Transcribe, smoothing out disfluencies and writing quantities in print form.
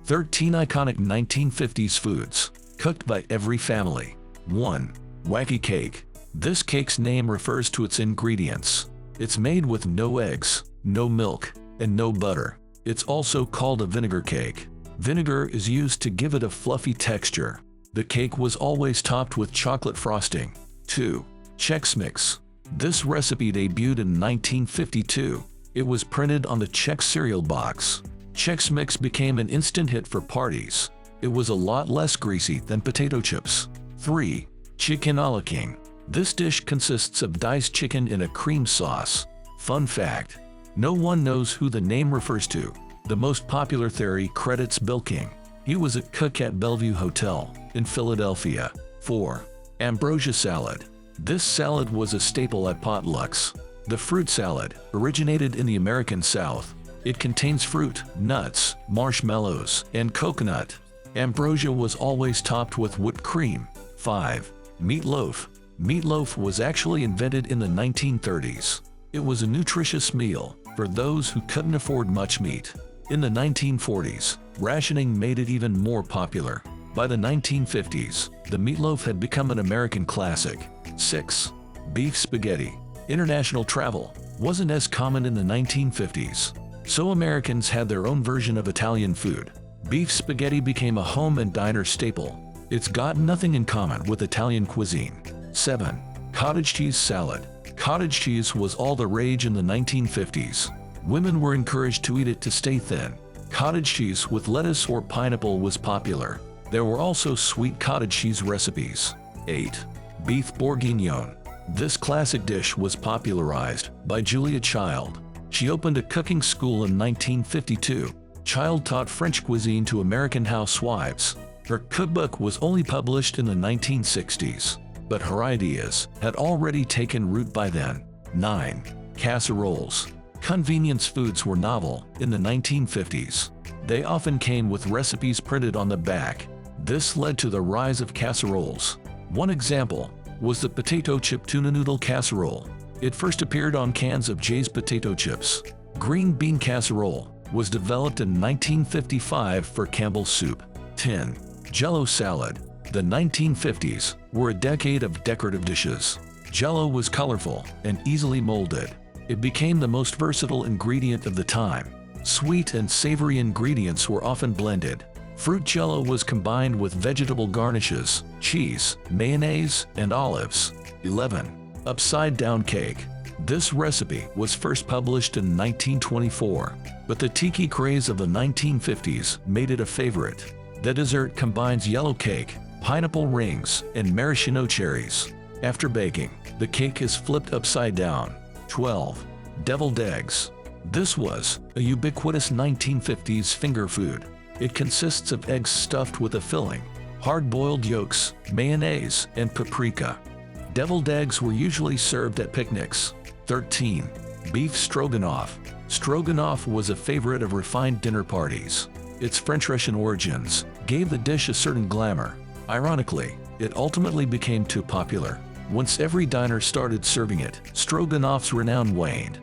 13 iconic 1950s foods, cooked by every family. 1. Wacky Cake. This cake's name refers to its ingredients. It's made with no eggs, no milk, and no butter. It's also called a vinegar cake. Vinegar is used to give it a fluffy texture. The cake was always topped with chocolate frosting. 2. Chex Mix. This recipe debuted in 1952. It was printed on the Chex cereal box. Chex Mix became an instant hit for parties. It was a lot less greasy than potato chips. 3. Chicken a la King. This dish consists of diced chicken in a cream sauce. Fun fact: no one knows who the name refers to. The most popular theory credits Bill King. He was a cook at Bellevue Hotel in Philadelphia. 4. Ambrosia Salad. This salad was a staple at potlucks. The fruit salad originated in the American South. It contains fruit, nuts, marshmallows, and coconut. Ambrosia was always topped with whipped cream. 5. Meatloaf. Meatloaf was actually invented in the 1930s. It was a nutritious meal for those who couldn't afford much meat. In the 1940s, rationing made it even more popular. By the 1950s, the meatloaf had become an American classic. 6. Beef spaghetti. International travel wasn't as common in the 1950s, so Americans had their own version of Italian food. Beef spaghetti became a home and diner staple. It's got nothing in common with Italian cuisine. 7. Cottage cheese salad. Cottage cheese was all the rage in the 1950s. Women were encouraged to eat it to stay thin. Cottage cheese with lettuce or pineapple was popular. There were also sweet cottage cheese recipes. 8. Beef bourguignon. This classic dish was popularized by Julia Child. She opened a cooking school in 1952. Child taught French cuisine to American housewives. Her cookbook was only published in the 1960s, but her ideas had already taken root by then. 9. Casseroles. Convenience foods were novel in the 1950s. They often came with recipes printed on the back. This led to the rise of casseroles. One example was the potato chip tuna noodle casserole. It first appeared on cans of Jay's potato chips. Green bean casserole was developed in 1955 for Campbell's soup. 10. Jell-O salad. The 1950s were a decade of decorative dishes. Jell-O was colorful and easily molded. It became the most versatile ingredient of the time. Sweet and savory ingredients were often blended. Fruit Jell-O was combined with vegetable garnishes, cheese, mayonnaise, and olives. 11. Upside-down cake. This recipe was first published in 1924, but the tiki craze of the 1950s made it a favorite. The dessert combines yellow cake, pineapple rings, and maraschino cherries. After baking, the cake is flipped upside down. 12. Deviled eggs. This was a ubiquitous 1950s finger food. It consists of eggs stuffed with a filling, hard-boiled yolks, mayonnaise, and paprika. Deviled eggs were usually served at picnics. 13. Beef stroganoff. Stroganoff was a favorite of refined dinner parties. Its French-Russian origins gave the dish a certain glamour. Ironically, it ultimately became too popular. Once every diner started serving it, stroganoff's renown waned.